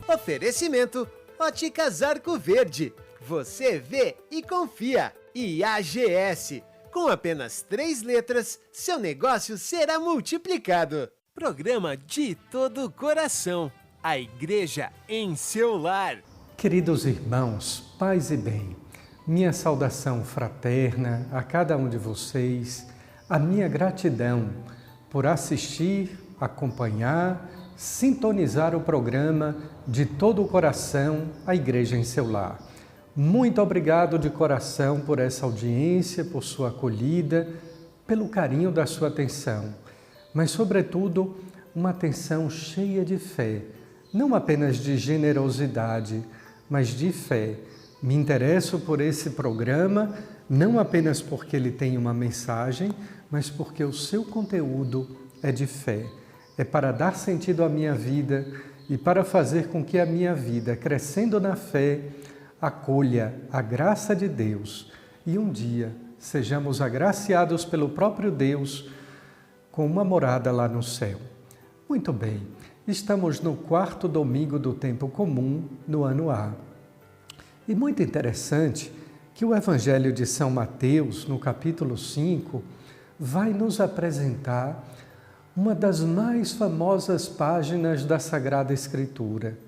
Oferecimento Óticas Arco Verde. Você vê e confia. E AGS. Com apenas 3 letras, seu negócio será multiplicado. Programa De Todo o Coração. A Igreja em seu lar. Queridos irmãos, paz e bem, minha saudação fraterna a cada um de vocês, a minha gratidão por assistir, acompanhar, sintonizar o programa De Todo o Coração, a Igreja em seu lar. Muito obrigado de coração por essa audiência, por sua acolhida, pelo carinho da sua atenção, mas sobretudo uma atenção cheia de fé, não apenas de generosidade, mas de fé. Me interesso por esse programa, não apenas porque ele tem uma mensagem, mas porque o seu conteúdo é de fé. É para dar sentido à minha vida e para fazer com que a minha vida, crescendo na fé, acolha a graça de Deus e um dia sejamos agraciados pelo próprio Deus com uma morada lá no céu. Muito bem, estamos no 4º domingo do tempo comum, no ano A. E muito interessante que o Evangelho de São Mateus, no capítulo 5, vai nos apresentar uma das mais famosas páginas da Sagrada Escritura,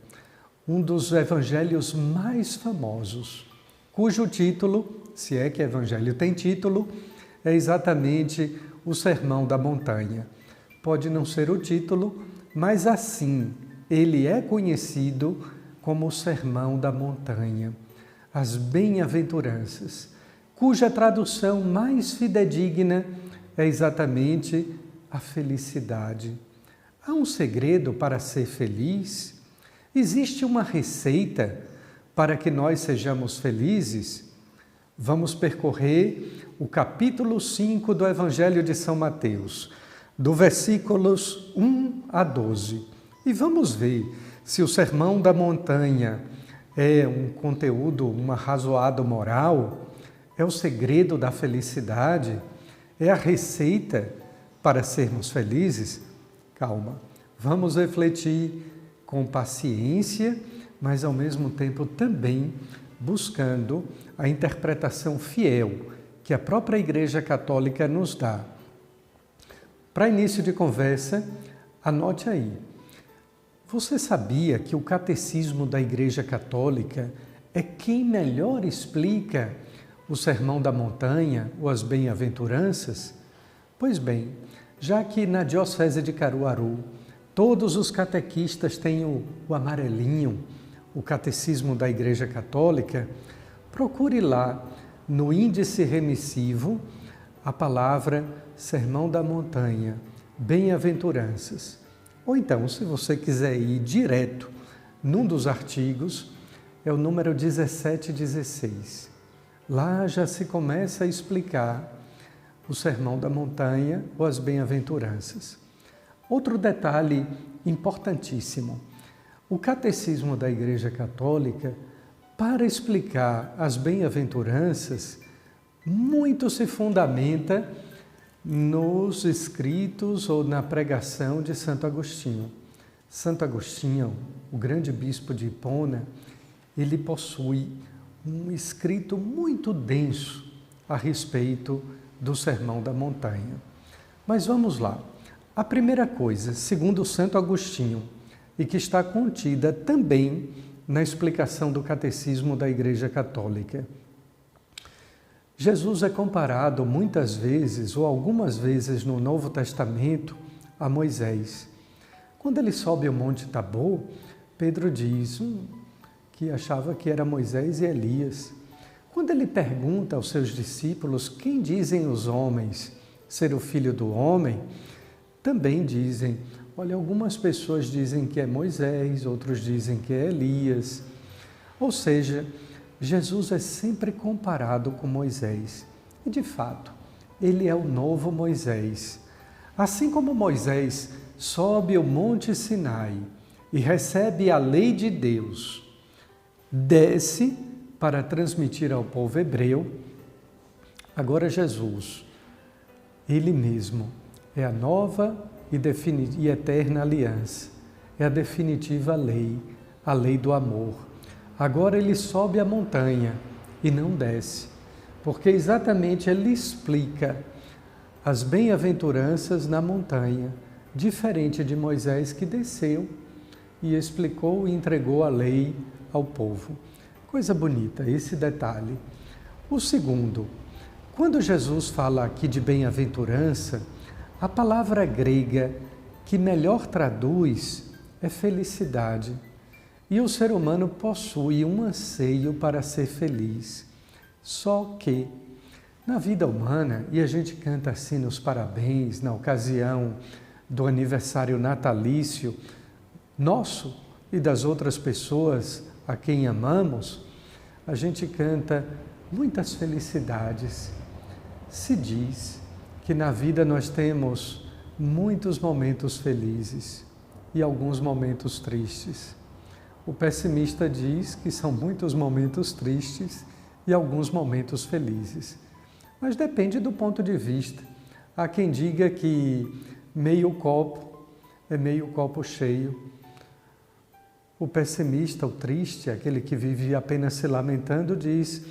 um dos evangelhos mais famosos, cujo título, se é que evangelho tem título, é exatamente o Sermão da Montanha. Pode não ser o título, mas assim ele é conhecido como o Sermão da Montanha, as Bem-aventuranças, cuja tradução mais fidedigna é exatamente a felicidade. Há um segredo para ser feliz? Existe uma receita para que nós sejamos felizes? Vamos percorrer o capítulo 5 do Evangelho de São Mateus, do versículos 1 a 12. E vamos ver se o Sermão da Montanha é um conteúdo, um arrazoado moral, é o segredo da felicidade, é a receita para sermos felizes. Calma, vamos refletir com paciência, mas ao mesmo tempo também buscando a interpretação fiel que a própria Igreja Católica nos dá. Para início de conversa, anote aí. Você sabia que o Catecismo da Igreja Católica é quem melhor explica o Sermão da Montanha ou as Bem-aventuranças? Pois bem, já que na Diocese de Caruaru todos os catequistas têm o amarelinho, o Catecismo da Igreja Católica, procure lá no índice remissivo a palavra Sermão da Montanha, Bem-aventuranças. Ou então, se você quiser ir direto num dos artigos, é o número 1716. Lá já se começa a explicar o Sermão da Montanha ou as Bem-aventuranças. Outro detalhe importantíssimo. O Catecismo da Igreja Católica, para explicar as Bem-aventuranças, muito se fundamenta nos escritos ou na pregação de Santo Agostinho. Santo Agostinho, o grande bispo de Hipona, ele possui um escrito muito denso a respeito do Sermão da Montanha. Mas vamos lá. A primeira coisa, segundo Santo Agostinho, e que está contida também na explicação do Catecismo da Igreja Católica. Jesus é comparado muitas vezes, ou algumas vezes no Novo Testamento, a Moisés. Quando ele sobe ao Monte Tabor, Pedro diz que achava que era Moisés e Elias. Quando ele pergunta aos seus discípulos quem dizem os homens ser o Filho do Homem, também dizem, olha, algumas pessoas dizem que é Moisés, outros dizem que é Elias. Ou seja, Jesus é sempre comparado com Moisés. E, de fato, ele é o novo Moisés. Assim como Moisés sobe o Monte Sinai e recebe a lei de Deus, desce para transmitir ao povo hebreu, agora Jesus, ele mesmo, é a nova e eterna aliança, é a definitiva lei, a lei do amor. Agora ele sobe a montanha e não desce, porque exatamente ele explica as bem-aventuranças na montanha, diferente de Moisés que desceu e explicou e entregou a lei ao povo. Coisa bonita, esse detalhe. O segundo, quando Jesus fala aqui de bem-aventurança, a palavra grega que melhor traduz é felicidade. E o ser humano possui um anseio para ser feliz. Só que, na vida humana, e a gente canta assim nos parabéns, na ocasião do aniversário natalício nosso e das outras pessoas a quem amamos, a gente canta muitas felicidades. Se diz que na vida nós temos muitos momentos felizes e alguns momentos tristes. O pessimista diz que são muitos momentos tristes e alguns momentos felizes. Mas depende do ponto de vista. Há quem diga que meio copo é meio copo cheio. O pessimista, o triste, aquele que vive apenas se lamentando, diz: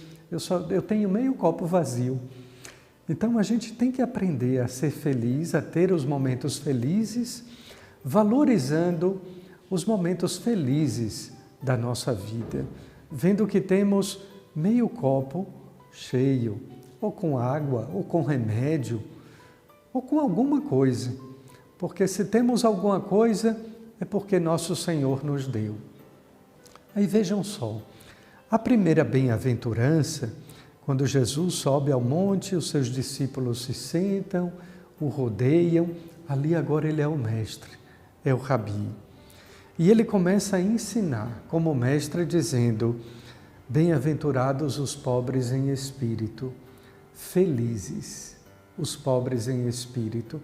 eu tenho meio copo vazio. Então a gente tem que aprender a ser feliz, a ter os momentos felizes, valorizando os momentos felizes da nossa vida, vendo que temos meio copo cheio, ou com água, ou com remédio, ou com alguma coisa. Porque se temos alguma coisa, é porque nosso Senhor nos deu. Aí vejam só, a primeira bem-aventurança, quando Jesus sobe ao monte, os seus discípulos se sentam, o rodeiam, ali agora ele é o mestre, é o Rabi. E ele começa a ensinar como mestre dizendo: bem-aventurados os pobres em espírito, felizes os pobres em espírito.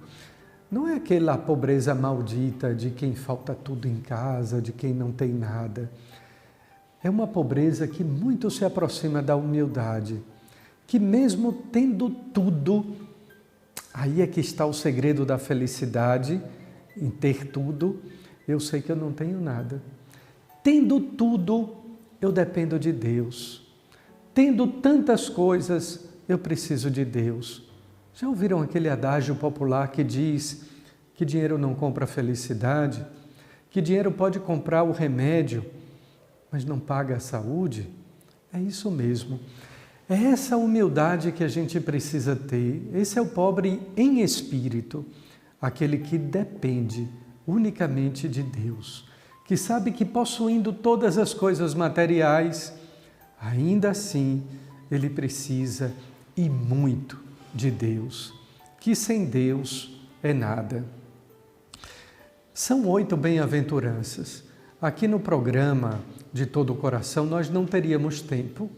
Não é aquela pobreza maldita de quem falta tudo em casa, de quem não tem nada. É uma pobreza que muito se aproxima da humildade, que mesmo tendo tudo, aí é que está o segredo da felicidade, em ter tudo. Eu sei que eu não tenho nada. Tendo tudo, eu dependo de Deus. Tendo tantas coisas, eu preciso de Deus. Já ouviram aquele adágio popular que diz que dinheiro não compra felicidade? Que dinheiro pode comprar o remédio, mas não paga a saúde? É isso mesmo. É essa humildade que a gente precisa ter. Esse é o pobre em espírito, aquele que depende unicamente de Deus, que sabe que possuindo todas as coisas materiais, ainda assim ele precisa e muito de Deus, que sem Deus é nada. São 8 bem-aventuranças. Aqui no programa De Todo o Coração nós não teríamos tempo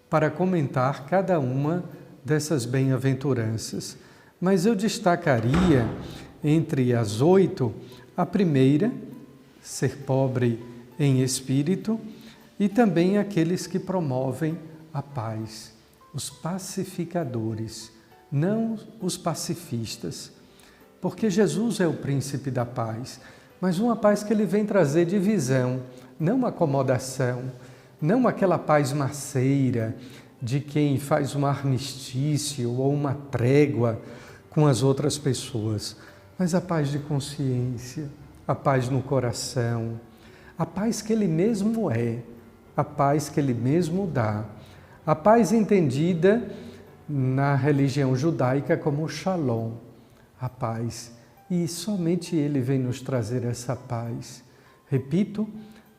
para comentar cada uma dessas bem-aventuranças, mas eu destacaria entre as 8 a primeira, ser pobre em espírito, e também aqueles que promovem a paz, os pacificadores, não os pacifistas, porque Jesus é o príncipe da paz, mas uma paz que ele vem trazer divisão, não acomodação, não aquela paz maceira de quem faz um armistício ou uma trégua com as outras pessoas, mas a paz de consciência, a paz no coração, a paz que ele mesmo é, a paz que ele mesmo dá, a paz entendida na religião judaica como Shalom, a paz. E somente ele vem nos trazer essa paz. Repito,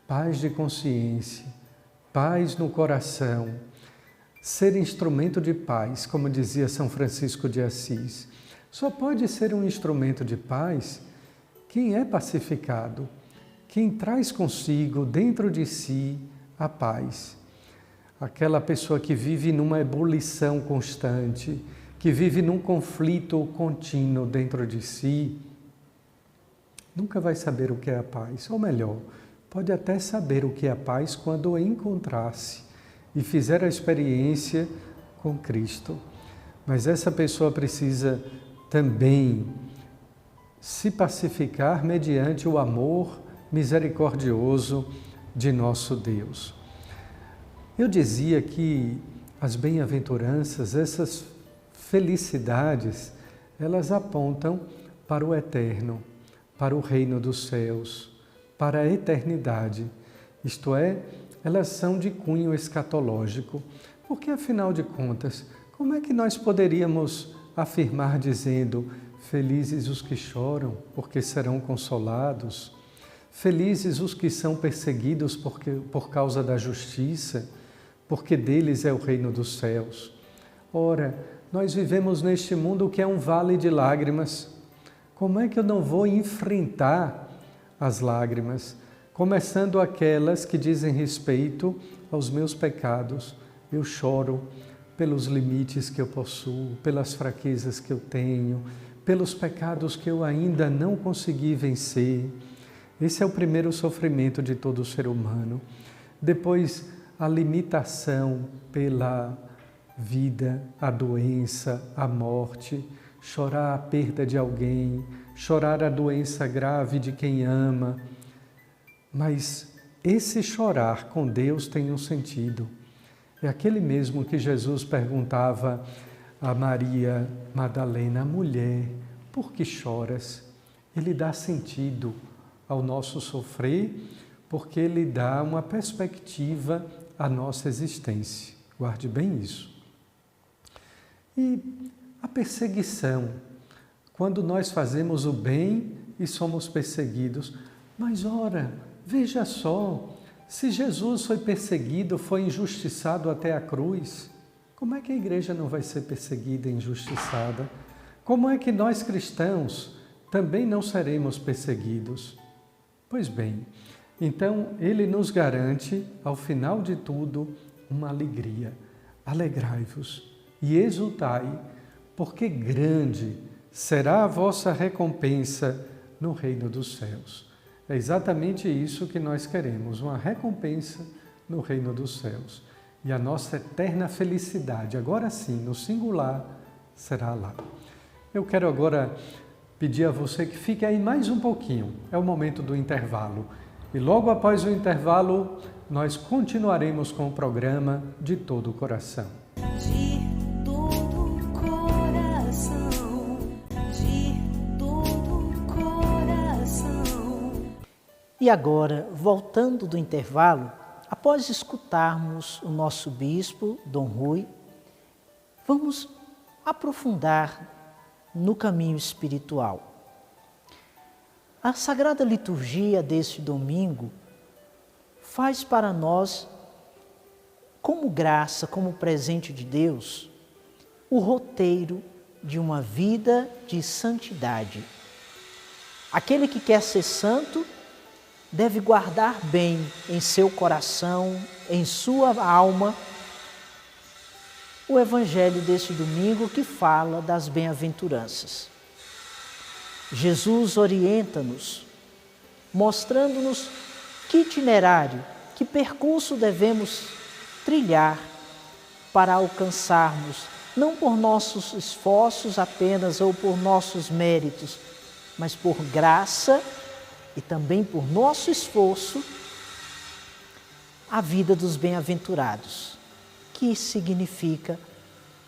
paz de consciência, paz no coração, ser instrumento de paz, como dizia São Francisco de Assis. Só pode ser um instrumento de paz quem é pacificado, quem traz consigo, dentro de si, a paz. Aquela pessoa que vive numa ebulição constante, que vive num conflito contínuo dentro de si, nunca vai saber o que é a paz. Ou melhor, pode até saber o que é a paz quando encontrar-se e fizer a experiência com Cristo. Mas essa pessoa precisa também se pacificar mediante o amor misericordioso de nosso Deus. Eu dizia que as bem-aventuranças, essas felicidades, elas apontam para o eterno, para o reino dos céus, para a eternidade. Isto é, elas são de cunho escatológico, porque afinal de contas, como é que nós poderíamos afirmar dizendo: felizes os que choram, porque serão consolados, felizes os que são perseguidos por causa da justiça, porque deles é o reino dos céus? Ora, nós vivemos neste mundo que é um vale de lágrimas. Como é que eu não vou enfrentar as lágrimas, começando aquelas que dizem respeito aos meus pecados? Eu choro pelos limites que eu possuo, pelas fraquezas que eu tenho, pelos pecados que eu ainda não consegui vencer. Esse é o primeiro sofrimento de todo ser humano. Depois, a limitação pela vida, a doença, a morte, chorar a perda de alguém, chorar a doença grave de quem ama. Mas esse chorar com Deus tem um sentido. É aquele mesmo que Jesus perguntava a Maria Madalena: mulher, por que choras? Ele dá sentido ao nosso sofrer, porque ele dá uma perspectiva à nossa existência. Guarde bem isso. E a perseguição, quando nós fazemos o bem e somos perseguidos. Mas ora, veja só, se Jesus foi perseguido, foi injustiçado até a cruz, como é que a igreja não vai ser perseguida e injustiçada? Como é que nós cristãos também não seremos perseguidos? Pois bem, então ele nos garante, ao final de tudo, uma alegria. Alegrai-vos e exultai, porque grande será a vossa recompensa no reino dos céus. É exatamente isso que nós queremos, uma recompensa no reino dos céus. E a nossa eterna felicidade, agora sim, no singular, será lá. Eu quero agora pedir a você que fique aí mais um pouquinho. É o momento do intervalo. E logo após o intervalo, nós continuaremos com o programa De Todo o Coração. De todo o coração, de todo o coração. E agora, voltando do intervalo, após escutarmos o nosso bispo, Dom Rui, vamos aprofundar no caminho espiritual. A Sagrada Liturgia deste domingo faz para nós, como graça, como presente de Deus, o roteiro de uma vida de santidade. Aquele que quer ser santo deve guardar bem em seu coração, em sua alma, o Evangelho deste domingo que fala das bem-aventuranças. Jesus orienta-nos, mostrando-nos que itinerário, que percurso devemos trilhar para alcançarmos, não por nossos esforços apenas ou por nossos méritos, mas por graça e também por nosso esforço, a vida dos bem-aventurados, que significa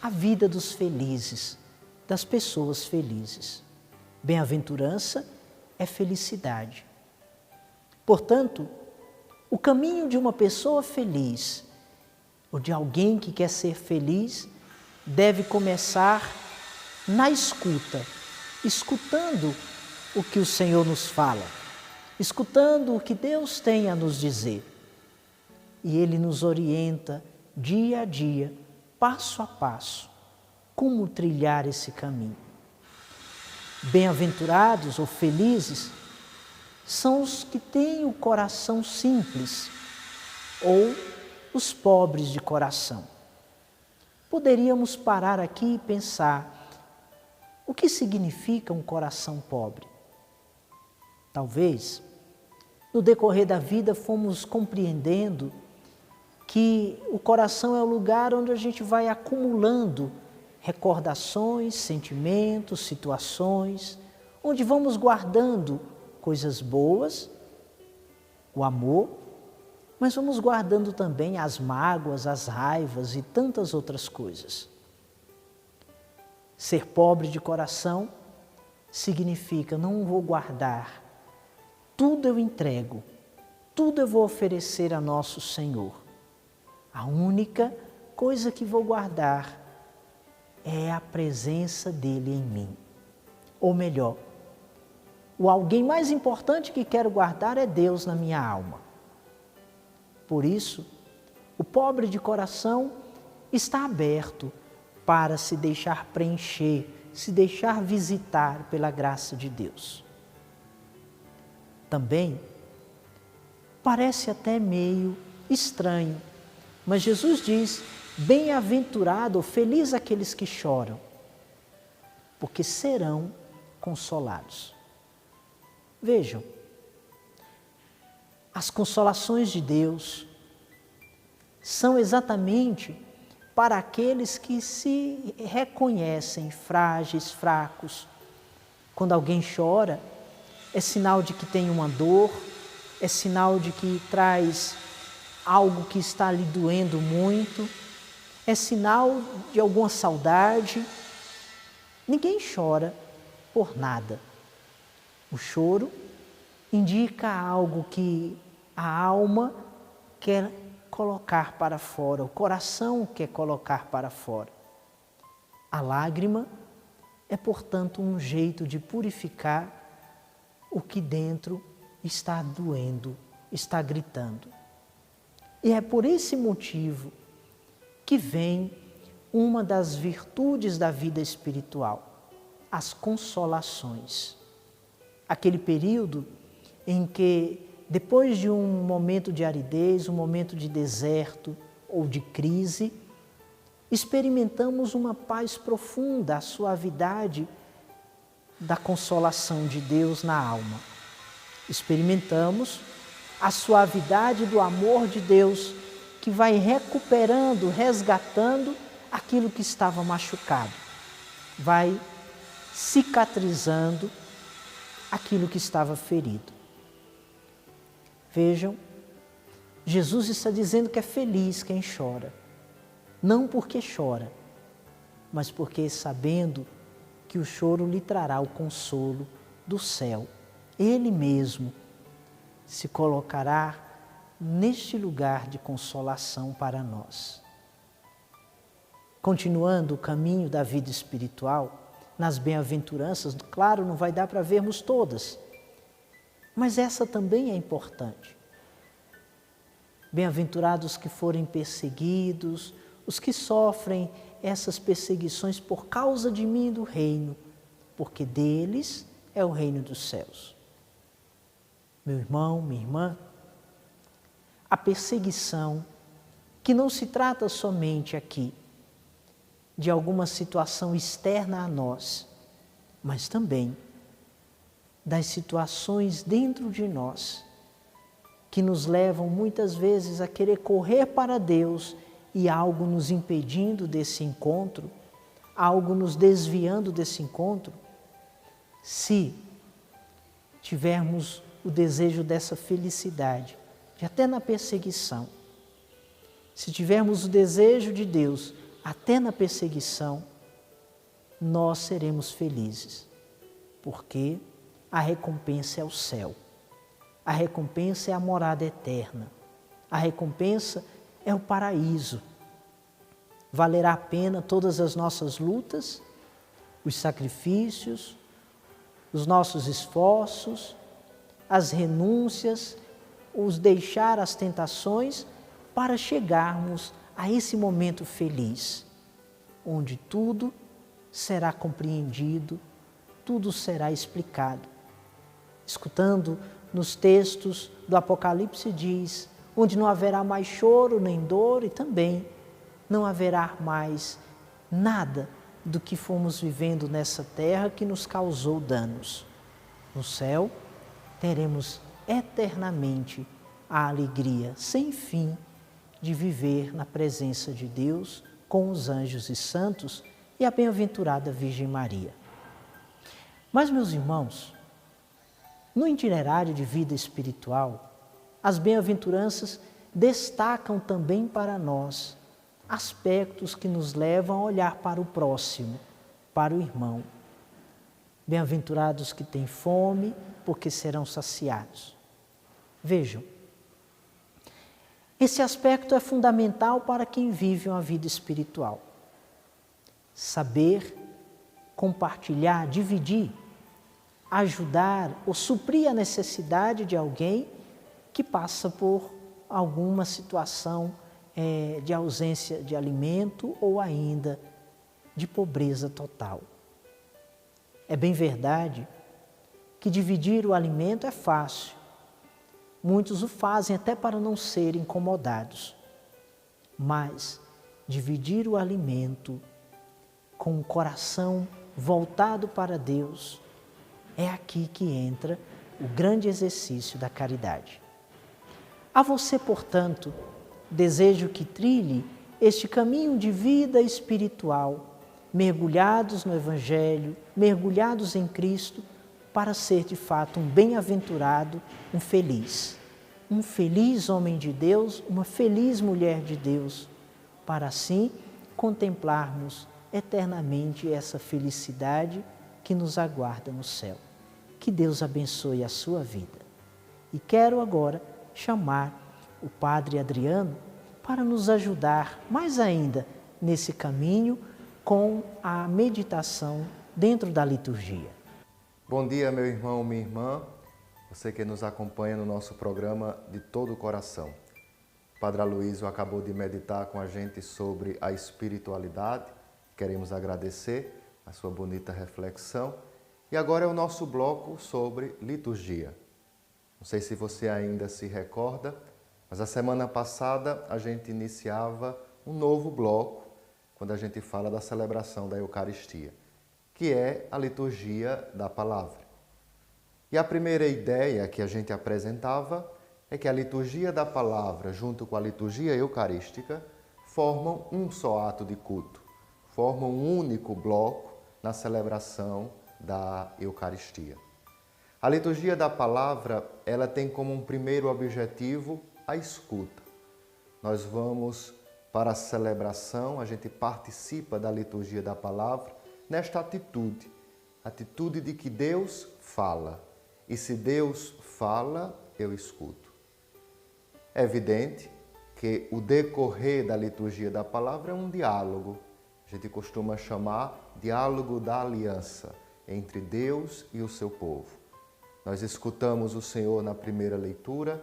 a vida dos felizes, das pessoas felizes. Bem-aventurança é felicidade. Portanto, o caminho de uma pessoa feliz, ou de alguém que quer ser feliz, deve começar na escuta, escutando o que o Senhor nos fala, escutando o que Deus tem a nos dizer. E Ele nos orienta dia a dia, passo a passo, como trilhar esse caminho. Bem-aventurados ou felizes são os que têm o coração simples ou os pobres de coração. Poderíamos parar aqui e pensar: o que significa um coração pobre? Talvez, no decorrer da vida, fomos compreendendo que o coração é o lugar onde a gente vai acumulando recordações, sentimentos, situações, onde vamos guardando coisas boas, o amor, mas vamos guardando também as mágoas, as raivas e tantas outras coisas. Ser pobre de coração significa não vou guardar, tudo eu entrego, tudo eu vou oferecer a nosso Senhor. A única coisa que vou guardar é a presença dele em mim. Ou melhor, o alguém mais importante que quero guardar é Deus na minha alma. Por isso, o pobre de coração está aberto para se deixar preencher, se deixar visitar pela graça de Deus. Também parece até meio estranho, mas Jesus diz: bem-aventurado, feliz aqueles que choram, porque serão consolados. Vejam, as consolações de Deus são exatamente para aqueles que se reconhecem frágeis, fracos. Quando alguém chora, é sinal de que tem uma dor, é sinal de que traz algo que está lhe doendo muito, é sinal de alguma saudade. Ninguém chora por nada. O choro indica algo que a alma quer colocar para fora, o coração quer colocar para fora. A lágrima é, portanto, um jeito de purificar o que dentro está doendo, está gritando. E é por esse motivo que vem uma das virtudes da vida espiritual, as consolações. Aquele período em que, depois de um momento de aridez, um momento de deserto ou de crise, experimentamos uma paz profunda, a suavidade da consolação de Deus na alma. Experimentamos a suavidade do amor de Deus que vai recuperando, resgatando aquilo que estava machucado, vai cicatrizando aquilo que estava ferido. Vejam, Jesus está dizendo que é feliz quem chora, não porque chora, mas porque sabendo que o choro lhe trará o consolo do céu. Ele mesmo se colocará neste lugar de consolação para nós. Continuando o caminho da vida espiritual, nas bem-aventuranças, claro, não vai dar para vermos todas, mas essa também é importante. Bem-aventurados que forem perseguidos, os que sofrem essas perseguições por causa de mim e do reino, porque deles é o reino dos céus. Meu irmão, minha irmã, a perseguição, que não se trata somente aqui de alguma situação externa a nós, mas também das situações dentro de nós, que nos levam muitas vezes a querer correr para Deus e algo nos impedindo desse encontro, algo nos desviando desse encontro. Se tivermos o desejo dessa felicidade, de até na perseguição, se tivermos o desejo de Deus até na perseguição, nós seremos felizes, porque a recompensa é o céu, a recompensa é a morada eterna, a recompensa é o paraíso. Valerá a pena todas as nossas lutas, os sacrifícios, os nossos esforços, as renúncias, os deixar as tentações para chegarmos a esse momento feliz, onde tudo será compreendido, tudo será explicado. Escutando nos textos do Apocalipse diz, onde não haverá mais choro nem dor e também não haverá mais nada do que fomos vivendo nessa terra que nos causou danos. No céu teremos eternamente a alegria sem fim de viver na presença de Deus com os anjos e santos e a bem-aventurada Virgem Maria. Mas, meus irmãos, no itinerário de vida espiritual, as bem-aventuranças destacam também para nós aspectos que nos levam a olhar para o próximo, para o irmão. Bem-aventurados que têm fome, porque serão saciados. Vejam, esse aspecto é fundamental para quem vive uma vida espiritual. Saber compartilhar, dividir, ajudar ou suprir a necessidade de alguém que passa por alguma situação de ausência de alimento ou ainda de pobreza total. É bem verdade que dividir o alimento é fácil. Muitos o fazem até para não serem incomodados. Mas dividir o alimento com o coração voltado para Deus, é aqui que entra o grande exercício da caridade. A você, portanto, desejo que trilhe este caminho de vida espiritual, mergulhados no Evangelho, mergulhados em Cristo, para ser de fato um bem-aventurado, um feliz homem de Deus, uma feliz mulher de Deus, para assim contemplarmos eternamente essa felicidade que nos aguarda no céu. Que Deus abençoe a sua vida. E quero agora chamar o Padre Adriano para nos ajudar mais ainda nesse caminho com a meditação dentro da liturgia. Bom dia, meu irmão, minha irmã, você que nos acompanha no nosso programa De Todo o Coração. O Padre Aloísio acabou de meditar com a gente sobre a espiritualidade. Queremos agradecer a sua bonita reflexão. E agora é o nosso bloco sobre liturgia. Não sei se você ainda se recorda, mas a semana passada a gente iniciava um novo bloco quando a gente fala da celebração da Eucaristia, que é a liturgia da palavra. E a primeira ideia que a gente apresentava é que a liturgia da palavra, junto com a liturgia eucarística, formam um só ato de culto, formam um único bloco na celebração da Eucaristia. A liturgia da palavra, ela tem como um primeiro objetivo a escuta. Nós vamos para a celebração, a gente participa da liturgia da palavra nesta atitude de que Deus fala. E se Deus fala, eu escuto. É evidente que o decorrer da liturgia da palavra é um diálogo. A gente costuma chamar diálogo da aliança entre Deus e o seu povo. Nós escutamos o Senhor na primeira leitura,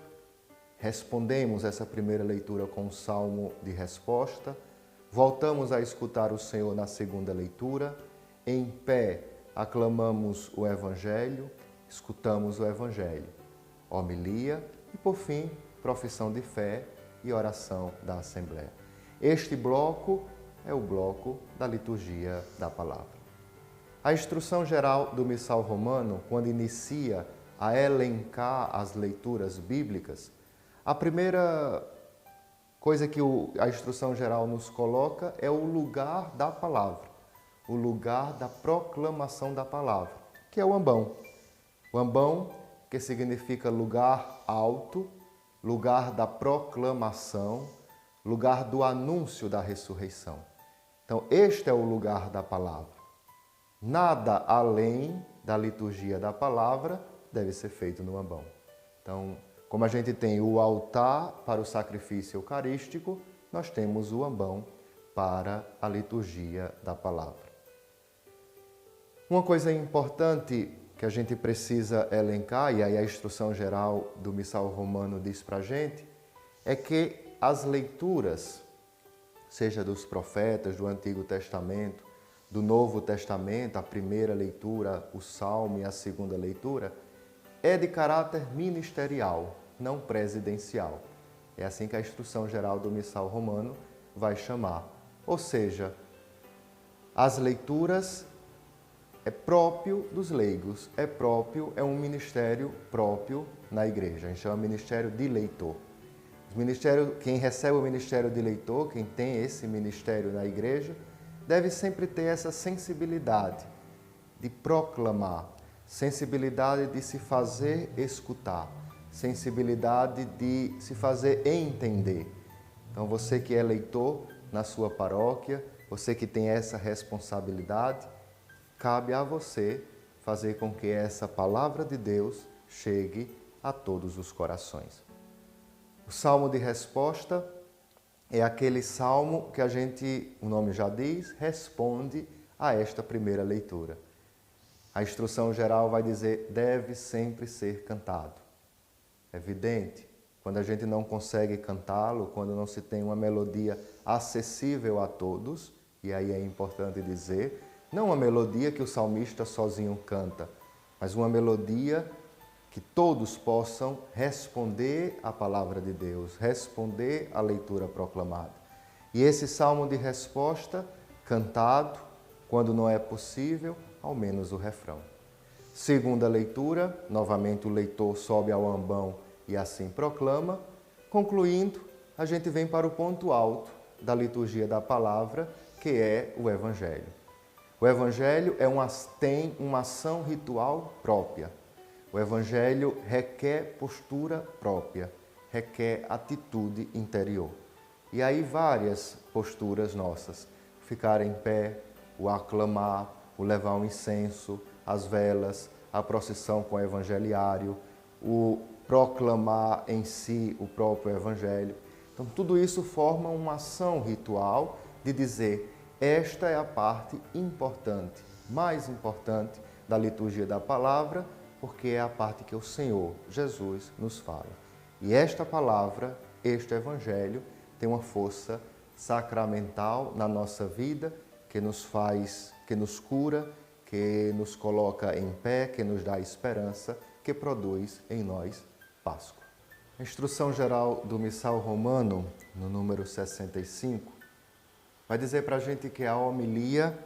respondemos essa primeira leitura com um salmo de resposta, voltamos a escutar o Senhor na segunda leitura, em pé aclamamos o Evangelho, escutamos o Evangelho, homilia e, por fim, profissão de fé e oração da Assembleia. Este bloco é o bloco da liturgia da palavra. A instrução geral do Missal Romano, quando inicia a elencar as leituras bíblicas, a primeira coisa que a instrução geral nos coloca é o lugar da palavra, o lugar da proclamação da palavra, que é o ambão. O ambão, que significa lugar alto, lugar da proclamação, lugar do anúncio da ressurreição. Então, este é o lugar da palavra. Nada além da liturgia da palavra deve ser feito no ambão. Então, como a gente tem o altar para o sacrifício eucarístico, nós temos o ambão para a liturgia da palavra. Uma coisa importante que a gente precisa elencar, e aí a instrução geral do Missal Romano diz para a gente, é que as leituras, seja dos profetas, do Antigo Testamento, do Novo Testamento, a primeira leitura, o Salmo e a segunda leitura, é de caráter ministerial, não presidencial. É assim que a instrução geral do Missal Romano vai chamar. Ou seja, as leituras é próprio dos leigos, é um ministério próprio na igreja. A gente chama ministério de leitor. Quem recebe o ministério de leitor, quem tem esse ministério na igreja, deve sempre ter essa sensibilidade de proclamar, sensibilidade de se fazer escutar, sensibilidade de se fazer entender. Então, você que é leitor na sua paróquia, você que tem essa responsabilidade, cabe a você fazer com que essa palavra de Deus chegue a todos os corações. O salmo de resposta é aquele salmo que a gente, o nome já diz, responde a esta primeira leitura. A instrução geral vai dizer, deve sempre ser cantado. É evidente, quando a gente não consegue cantá-lo, quando não se tem uma melodia acessível a todos, e aí é importante dizer, não uma melodia que o salmista sozinho canta, mas uma melodia que todos possam responder à palavra de Deus, responder à leitura proclamada. E esse salmo de resposta, cantado, quando não é possível, ao menos o refrão. Segunda leitura, novamente o leitor sobe ao ambão e assim proclama. Concluindo, a gente vem para o ponto alto da liturgia da palavra, que é o Evangelho. O Evangelho tem uma ação ritual própria. O Evangelho requer postura própria, requer atitude interior. E aí várias posturas nossas. Ficar em pé, o aclamar, o levar um incenso, as velas, a procissão com o evangeliário, o proclamar em si o próprio Evangelho. Então, tudo isso forma uma ação ritual de dizer, esta é a parte importante, mais importante da liturgia da palavra, porque é a parte que o Senhor, Jesus, nos fala. E esta palavra, este Evangelho, tem uma força sacramental na nossa vida, que nos faz, que nos cura, que nos coloca em pé, que nos dá esperança, que produz em nós Páscoa. A instrução geral do Missal Romano, no número 65, vai dizer para a gente que a homilia,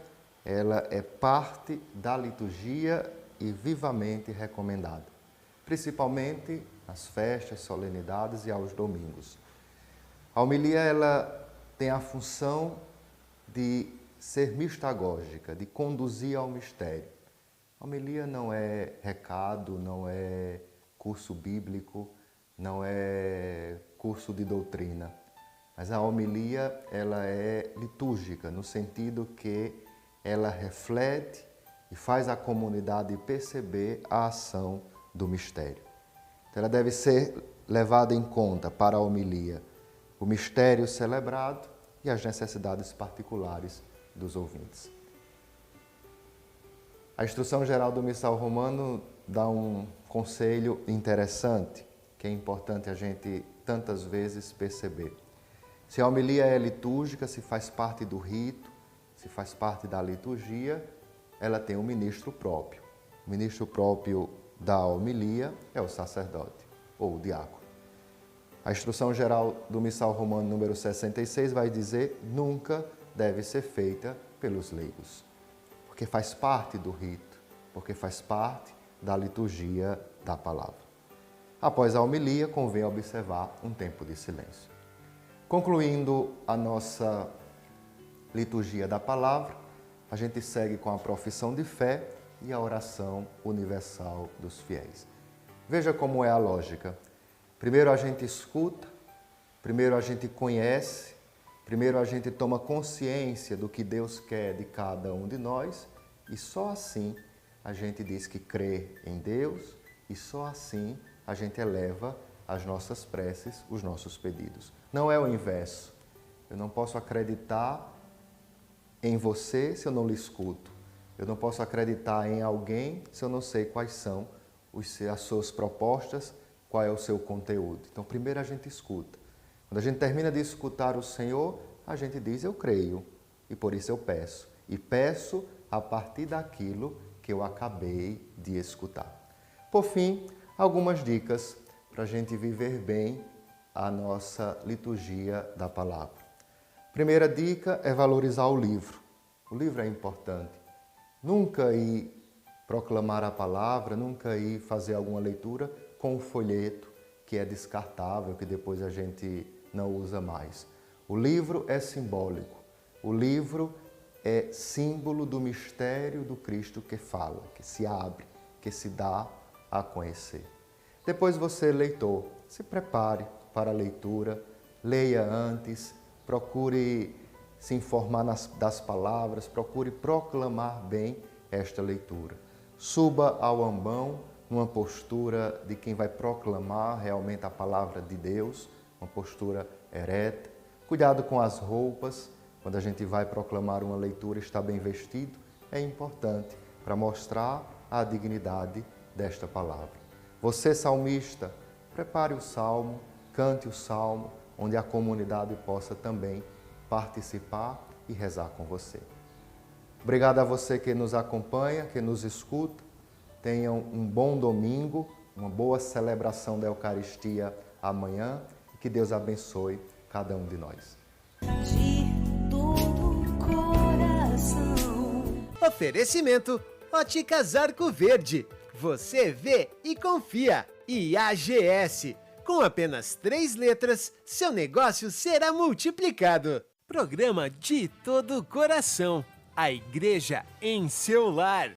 ela é parte da liturgia e vivamente recomendada, principalmente nas festas, solenidades e aos domingos. A homilia, ela tem a função de ser mistagógica, de conduzir ao mistério. A homilia não é recado, não é curso bíblico, não é curso de doutrina, mas a homilia ela é litúrgica, no sentido que ela reflete e faz a comunidade perceber a ação do mistério. Então, ela deve ser levada em conta para a homilia o mistério celebrado e as necessidades particulares dos ouvintes. A instrução geral do Missal Romano dá um conselho interessante, que é importante a gente tantas vezes perceber. Se a homilia é litúrgica, se faz parte do rito, se faz parte da liturgia, ela tem um ministro próprio. O ministro próprio da homilia é o sacerdote ou o diácono. A instrução geral do Missal Romano número 66 vai dizer nunca deve ser feita pelos leigos, porque faz parte do rito, porque faz parte da liturgia da palavra. Após a homilia, convém observar um tempo de silêncio. Concluindo a nossa liturgia da palavra, a gente segue com a profissão de fé e a oração universal dos fiéis. Veja como é a lógica. Primeiro a gente escuta, primeiro a gente conhece, primeiro a gente toma consciência do que Deus quer de cada um de nós e só assim a gente diz que crê em Deus e só assim a gente eleva as nossas preces, os nossos pedidos. Não é o inverso. Eu não posso acreditar em você se eu não lhe escuto. Eu não posso acreditar em alguém se eu não sei quais são as suas propostas, qual é o seu conteúdo. Então, primeiro a gente escuta. Quando a gente termina de escutar o Senhor, a gente diz, eu creio, e por isso eu peço. E peço a partir daquilo que eu acabei de escutar. Por fim, algumas dicas para a gente viver bem a nossa liturgia da palavra. Primeira dica é valorizar o livro. O livro é importante. Nunca ir proclamar a palavra, nunca ir fazer alguma leitura com um folheto que é descartável, que depois a gente não usa mais. O livro é simbólico. O livro é símbolo do mistério do Cristo que fala, que se abre, que se dá a conhecer. Depois você, leitor, se prepare para a leitura, leia antes, procure se informar das palavras, procure proclamar bem esta leitura. Suba ao ambão numa postura de quem vai proclamar realmente a palavra de Deus, uma postura ereta. Cuidado com as roupas, quando a gente vai proclamar uma leitura, está bem vestido, é importante para mostrar a dignidade desta palavra. Você, salmista, prepare o salmo, cante o salmo, onde a comunidade possa também participar e rezar com você. Obrigado a você que nos acompanha, que nos escuta. Tenham um bom domingo, uma boa celebração da Eucaristia amanhã e que Deus abençoe cada um de nós. De todo o coração. Oferecimento Óticas Arco Verde. Você vê e confia. E AGS. Com apenas 3 letras, seu negócio será multiplicado. Programa De Todo o Coração. A igreja em seu lar.